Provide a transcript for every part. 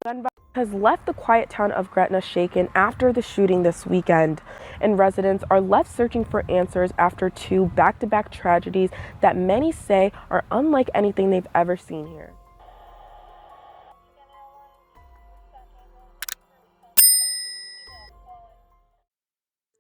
Gun violence has left the quiet town of Gretna shaken after the shooting this weekend, and residents are left searching for answers after two back-to-back tragedies that many say are unlike anything they've ever seen here.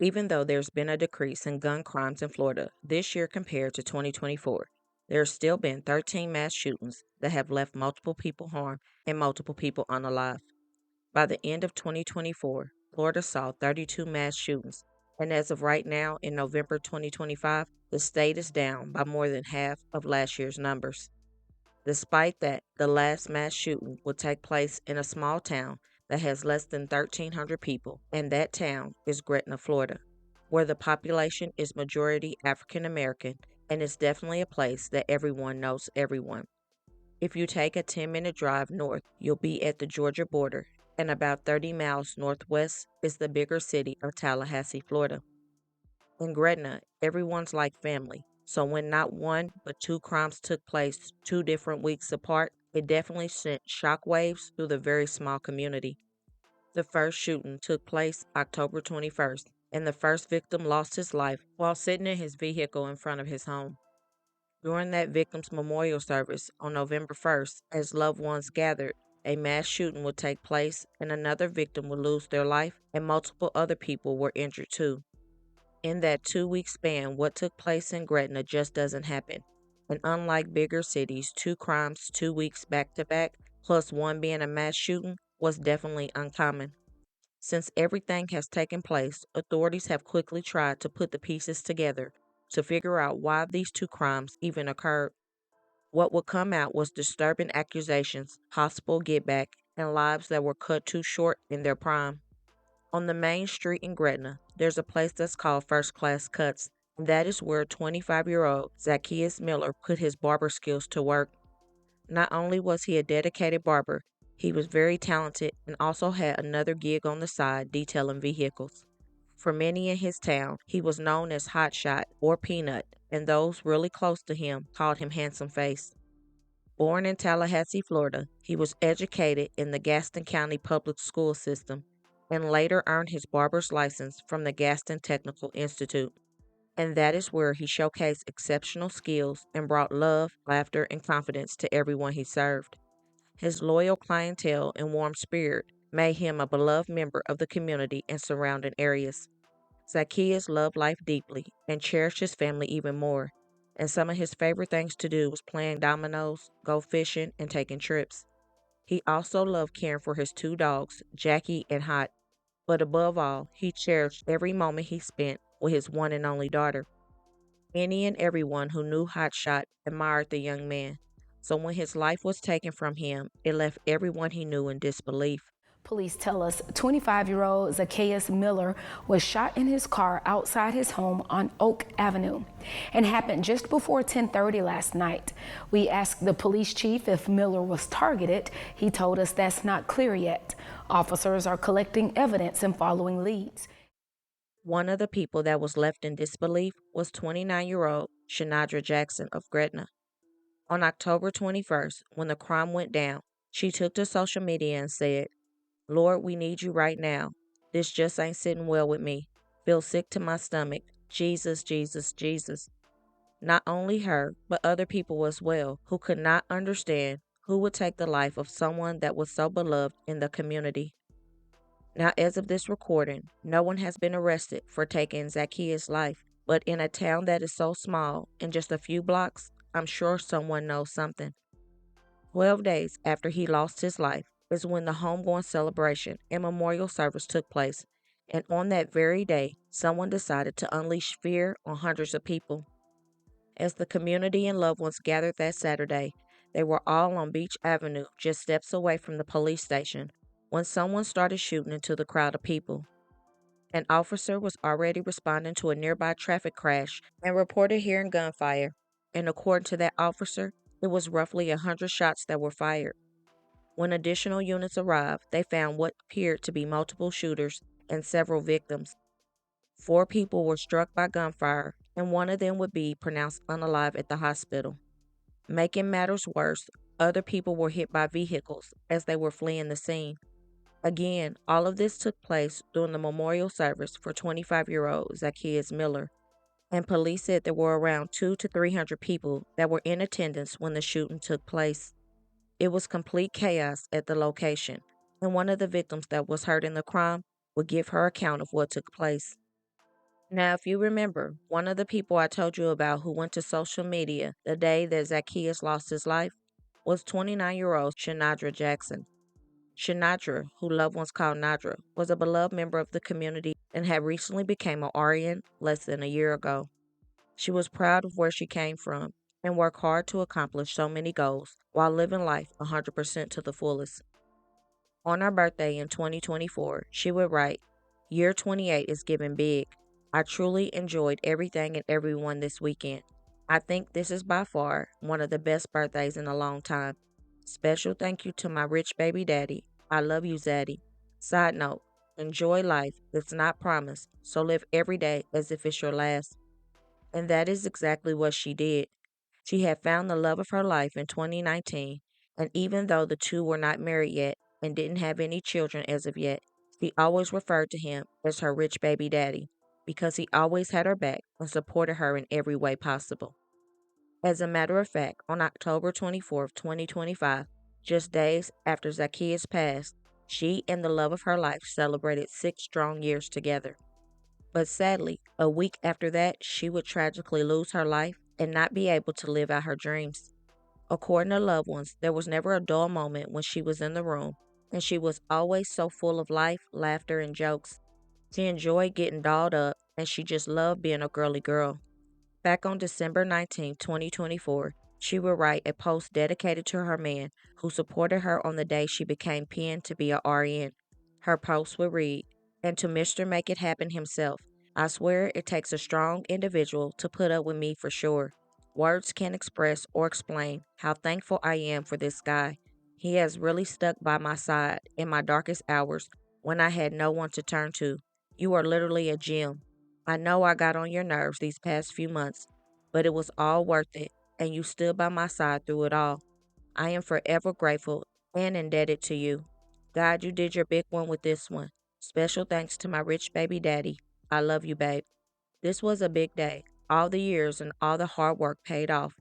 Even though there's been a decrease in gun crimes in Florida this year compared to 2024, there have still been 13 mass shootings that have left multiple people harmed and multiple people unalive. By the end of 2024, Florida saw 32 mass shootings, and as of right now, in November 2025, the state is down by more than half of last year's numbers. Despite that, the last mass shooting will take place in a small town that has less than 1,300 people, and that town is Gretna, Florida, where the population is majority African American, and it's definitely a place that everyone knows everyone. If you take a 10-minute drive north, you'll be at the Georgia border, and about 30 miles northwest is the bigger city of Tallahassee, Florida. In Gretna, everyone's like family, so when not one but two crimes took place 2 different weeks apart, it definitely sent shockwaves through the very small community. The first shooting took place October 21st, and the first victim lost his life while sitting in his vehicle in front of his home. During that victim's memorial service on November 1st, as loved ones gathered, a mass shooting would take place and another victim would lose their life, and multiple other people were injured too. In that 2 week span, what took place in Gretna just doesn't happen. And unlike bigger cities, 2 crimes 2 weeks back to back, plus one being a mass shooting, was definitely uncommon. Since everything has taken place, authorities have quickly tried to put the pieces together to figure out why these 2 crimes even occurred. What would come out was disturbing accusations, possible getback, and lives that were cut too short in their prime. On the main street in Gretna, there's a place that's called First Class Cuts, and that is where 25-year-old Zacchaeus Miller put his barber skills to work. Not only was he a dedicated barber, he was very talented and also had another gig on the side detailing vehicles. For many in his town, he was known as Hot Shot or Peanut, and those really close to him called him Handsome Face. Born in Tallahassee, Florida, he was educated in the Gaston County public school system and later earned his barber's license from the Gaston Technical Institute. And that is where he showcased exceptional skills and brought love, laughter, and confidence to everyone he served. His loyal clientele and warm spirit made him a beloved member of the community and surrounding areas. Zacchaeus loved life deeply and cherished his family even more, and some of his favorite things to do was playing dominoes, go fishing, and taking trips. He also loved caring for his 2 dogs, Jackie and Hot, but above all, he cherished every moment he spent with his one and only daughter. Any and everyone who knew Hotshot admired the young man, so when his life was taken from him, it left everyone he knew in disbelief. Police tell us 25-year-old Zacchaeus Miller was shot in his car outside his home on Oak Avenue and happened just before 10:30 last night. We asked the police chief if Miller was targeted. He told us that's not clear yet. Officers are collecting evidence and following leads. One of the people that was left in disbelief was 29-year-old Shanadra Jackson of Gretna. On October 21st, when the crime went down, she took to social media and said, "Lord, we need you right now. This just ain't sitting well with me. Feel sick to my stomach. Jesus, Jesus, Jesus." Not only her, but other people as well who could not understand who would take the life of someone that was so beloved in the community. Now, as of this recording, no one has been arrested for taking Zacchaeus' life, but in a town that is so small, in just a few blocks, I'm sure someone knows something. 12 days after he lost his life is when the homegoing celebration and memorial service took place, and on that very day, someone decided to unleash fear on hundreds of people. As the community and loved ones gathered that Saturday, they were all on Beach Avenue, just steps away from the police station, when someone started shooting into the crowd of people. An officer was already responding to a nearby traffic crash and reported hearing gunfire, and according to that officer, it was roughly 100 shots that were fired. When additional units arrived, they found what appeared to be multiple shooters and several victims. 4 people were struck by gunfire, and one of them would be pronounced unalive at the hospital. Making matters worse, Other people were hit by vehicles as they were fleeing the scene. Again, all of this took place during the memorial service for 25-year-old Zacchaeus Miller, and police said there were around 200 to 300 people that were in attendance when the shooting took place. It was complete chaos at the location, and one of the victims that was hurt in the crime would give her account of what took place. Now, if you remember, one of the people I told you about who went to social media the day that Zacchaeus lost his life was 29-year-old Shanadra Jackson. Shanadra, who loved ones called Nadra, was a beloved member of the community and had recently become an RN less than a year ago. She was proud of where she came from and worked hard to accomplish so many goals while living life 100% to the fullest. On her birthday in 2024, she would write, "Year 28 is giving big. I truly enjoyed everything and everyone this weekend. I think this is by far one of the best birthdays in a long time. Special thank you to my rich baby daddy. I love you, Zaddy. Side note, enjoy life. It's not promised, so live every day as if it's your last." And that is exactly what she did. She had found the love of her life in 2019, and even though the two were not married yet and didn't have any children as of yet, she always referred to him as her rich baby daddy because he always had her back and supported her in every way possible. As a matter of fact, on October 24th, 2025, just days after Zacchaeus passed, she and the love of her life celebrated 6 strong years together. But sadly, a week after that, she would tragically lose her life and not be able to live out her dreams. According to loved ones, there was never a dull moment when she was in the room, and she was always so full of life, laughter, and jokes. She enjoyed getting dolled up, and she just loved being a girly girl. Back on December 19, 2024, she would write a post dedicated to her man who supported her on the day she became pinned to be a RN. Her post would read, "And to Mr. Make It Happen himself, I swear it takes a strong individual to put up with me for sure. Words can't express or explain how thankful I am for this guy. He has really stuck by my side in my darkest hours when I had no one to turn to. You are literally a gem. I know I got on your nerves these past few months, but it was all worth it, and you stood by my side through it all. I am forever grateful and indebted to you. God, you did your big one with this one. Special thanks to my rich baby daddy. I love you, babe." This was a big day. All the years and all the hard work paid off.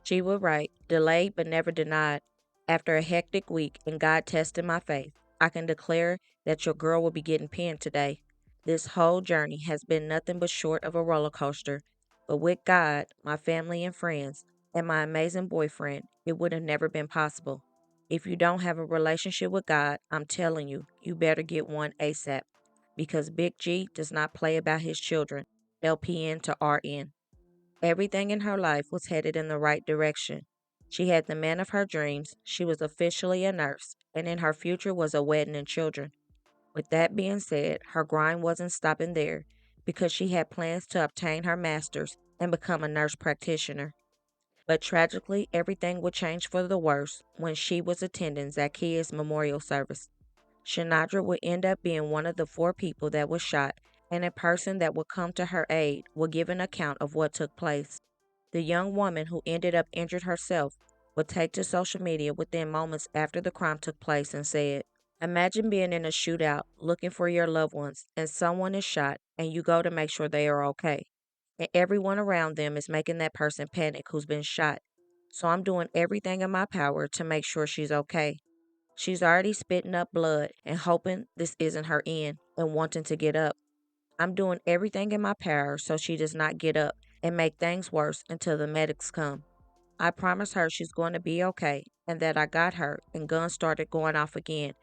She would write, "Delayed but never denied. After a hectic week and God tested my faith, I can declare that your girl will be getting pinned today. This whole journey has been nothing but short of a roller coaster, but with God, my family and friends, and my amazing boyfriend, it would have never been possible. If you don't have a relationship with God, I'm telling you, you better get one ASAP, because Big G does not play about his children, LPN to RN." Everything in her life was headed in the right direction. She had the man of her dreams, she was officially a nurse, and in her future was a wedding and children. With that being said, her grind wasn't stopping there because she had plans to obtain her master's and become a nurse practitioner. But tragically, everything would change for the worse when she was attending Zacchaeus' memorial service. Shanadra would end up being one of the 4 people that was shot, and a person that would come to her aid would give an account of what took place. The young woman who ended up injured herself would take to social media within moments after the crime took place and said, "Imagine being in a shootout looking for your loved ones and someone is shot and you go to make sure they are okay. And everyone around them is making that person panic who's been shot. So I'm doing everything in my power to make sure she's okay. She's already spitting up blood and hoping this isn't her end and wanting to get up. I'm doing everything in my power so she does not get up and make things worse until the medics come. I promised her she's going to be okay and that I got her, and guns started going off again,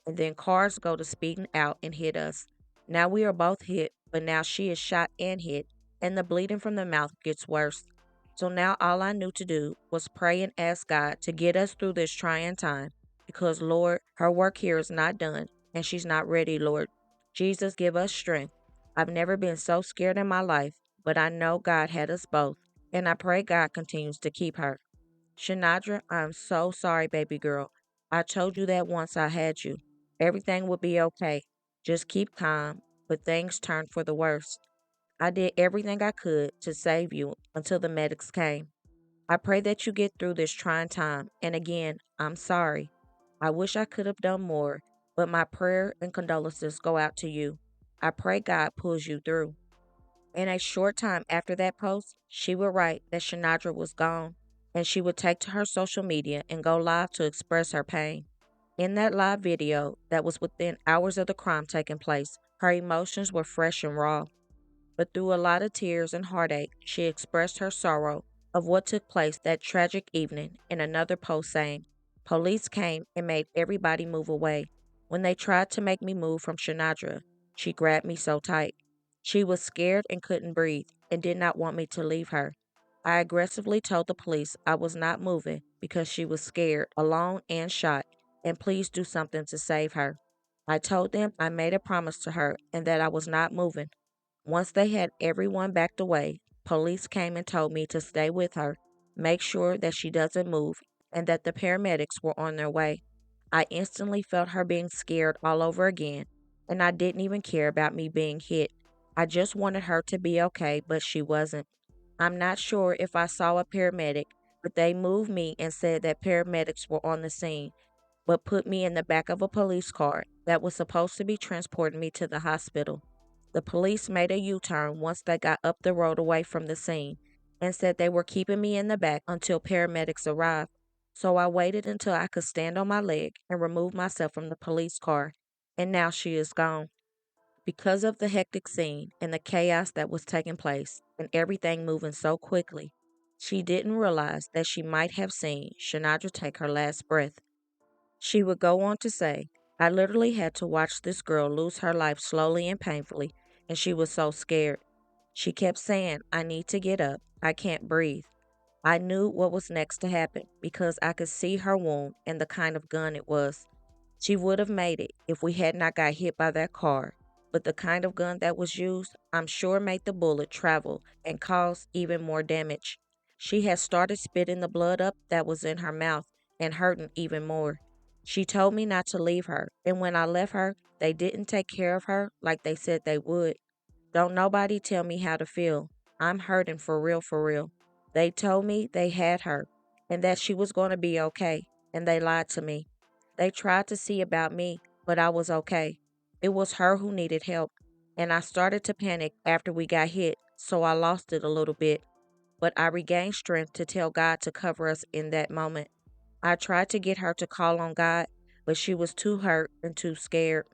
and then cars go to speeding out and hit us. Now we are both hit, but now she is shot and hit, and the bleeding from the mouth gets worse. So now all I knew to do was pray and ask God to get us through this trying time, because Lord, her work here is not done, and she's not ready, Lord. Jesus, give us strength. I've never been so scared in my life, but I know God had us both, and I pray God continues to keep her. Shanadra, I'm so sorry, baby girl. I told you that once I had you. Everything would be okay. Just keep calm, but things turned for the worse. I did everything I could to save you until the medics came. I pray that you get through this trying time. And again, I'm sorry. I wish I could have done more, but my prayer and condolences go out to you. I pray God pulls you through. In a short time after that post, she would write that Shanadra was gone, and she would take to her social media and go live to express her pain. In that live video that was within hours of the crime taking place, her emotions were fresh and raw. But through a lot of tears and heartache, she expressed her sorrow of what took place that tragic evening in another post saying, "Police came and made everybody move away. When they tried to make me move from Shanadra, she grabbed me so tight. She was scared and couldn't breathe and did not want me to leave her. I aggressively told the police I was not moving because she was scared, alone, and shot, and please do something to save her. I told them I made a promise to her and that I was not moving. Once they had everyone backed away, police came and told me to stay with her, make sure that she doesn't move, and that the paramedics were on their way. I instantly felt her being scared all over again, and I didn't even care about me being hit. I just wanted her to be okay, but she wasn't. I'm not sure if I saw a paramedic, but they moved me and said that paramedics were on the scene, but put me in the back of a police car that was supposed to be transporting me to the hospital. The police made a U-turn once they got up the road away from the scene and said they were keeping me in the back until paramedics arrived. So I waited until I could stand on my leg and remove myself from the police car, and now she is gone. Because of the hectic scene and the chaos that was taking place and everything moving so quickly, she didn't realize that she might have seen Shanadra take her last breath. She would go on to say, "I literally had to watch this girl lose her life slowly and painfully, and she was so scared. She kept saying, 'I need to get up. I can't breathe.' I knew what was next to happen because I could see her wound and the kind of gun it was. She would have made it if we had not got hit by that car, but the kind of gun that was used, I'm sure made the bullet travel and cause even more damage. She had started spitting the blood up that was in her mouth and hurting even more. She told me not to leave her, and when I left her, they didn't take care of her like they said they would. Don't nobody tell me how to feel. I'm hurting for real, for real. They told me they had her and that she was going to be okay, and they lied to me. They tried to see about me, but I was okay. It was her who needed help, and I started to panic after we got hit, so I lost it a little bit. But I regained strength to tell God to cover us in that moment. I tried to get her to call on God, but she was too hurt and too scared.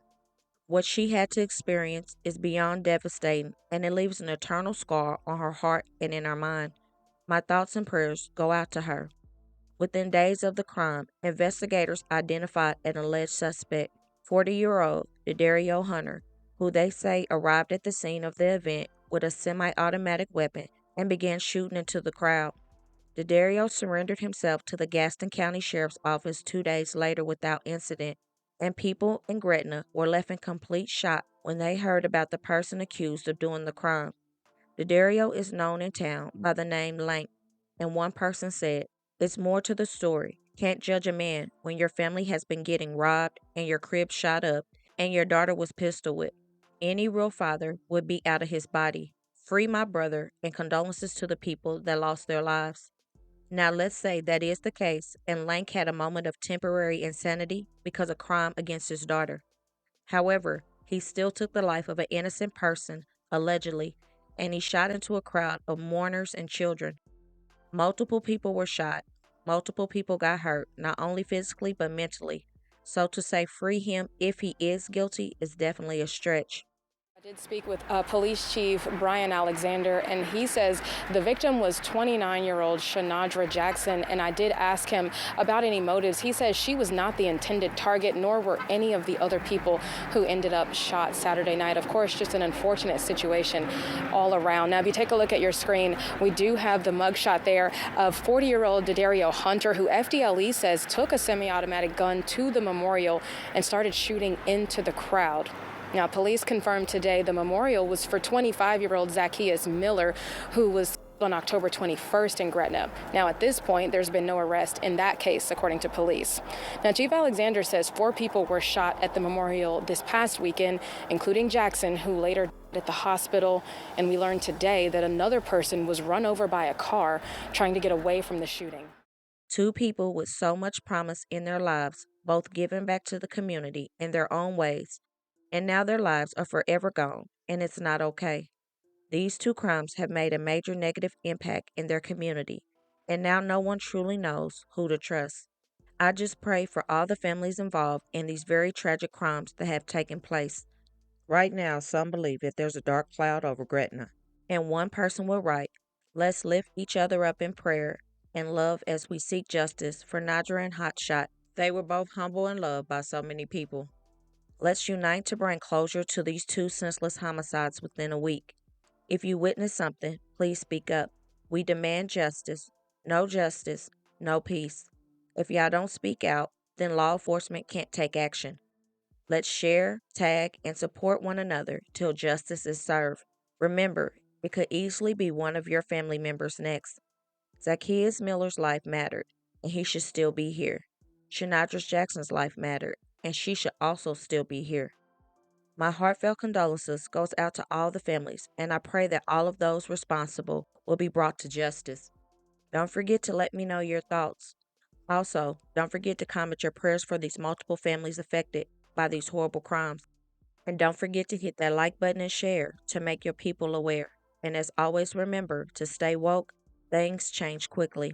What she had to experience is beyond devastating, and it leaves an eternal scar on her heart and in her mind. My thoughts and prayers go out to her. Within days of the crime, investigators identified an alleged suspect, 40-year-old D'Addario Hunter, who they say arrived at the scene of the event with a semi-automatic weapon and began shooting into the crowd. D'Addario surrendered himself to the Gaston County Sheriff's Office 2 days later without incident, and people in Gretna were left in complete shock when they heard about the person accused of doing the crime. D'Addario is known in town by the name Lank, and one person said, "It's more to the story. Can't judge a man when your family has been getting robbed and your crib shot up and your daughter was pistol whipped. Any real father would be out of his body. Free my brother and condolences to the people that lost their lives." Now, let's say that is the case, and Lank had a moment of temporary insanity because of crime against his daughter. However, he still took the life of an innocent person, allegedly, and he shot into a crowd of mourners and children. Multiple people were shot. Multiple people got hurt, not only physically but mentally. So to say free him if he is guilty is definitely a stretch. I did speak with Police Chief Brian Alexander, and he says the victim was 29-year-old Shanadra Jackson, and I did ask him about any motives. He says she was not the intended target, nor were any of the other people who ended up shot Saturday night. Of course, just an unfortunate situation all around. Now, if you take a look at your screen, we do have the mugshot there of 40-year-old D'Addario Hunter, who FDLE says took a semi-automatic gun to the memorial and started shooting into the crowd. Now, police confirmed today the memorial was for 25-year-old Zacchaeus Miller, who was on October 21st in Gretna. Now, at this point, there's been no arrest in that case, according to police. Now, Chief Alexander says 4 people were shot at the memorial this past weekend, including Jackson, who later died at the hospital. And we learned today that another person was run over by a car trying to get away from the shooting. 2 people with so much promise in their lives, both giving back to the community in their own ways, and now their lives are forever gone, and it's not okay. These 2 crimes have made a major negative impact in their community, and now no one truly knows who to trust. I just pray for all the families involved in these very tragic crimes that have taken place. Right now, some believe that there's a dark cloud over Gretna, and one person will write, "Let's lift each other up in prayer and love as we seek justice for Nadra and Hotshot. They were both humble and loved by so many people. Let's unite to bring closure to these 2 senseless homicides within a week. If you witness something, please speak up. We demand justice, no peace. If y'all don't speak out, then law enforcement can't take action. Let's share, tag, and support one another till justice is served. Remember, it could easily be one of your family members next. Zacchaeus Miller's life mattered, and he should still be here. Shanadra Jackson's life mattered, and she should also still be here. My heartfelt condolences goes out to all the families, and I pray that all of those responsible will be brought to justice. Don't forget to let me know your thoughts. Also, don't forget to comment your prayers for these multiple families affected by these horrible crimes. And don't forget to hit that like button and share to make your people aware. And as always, remember to stay woke. Things change quickly.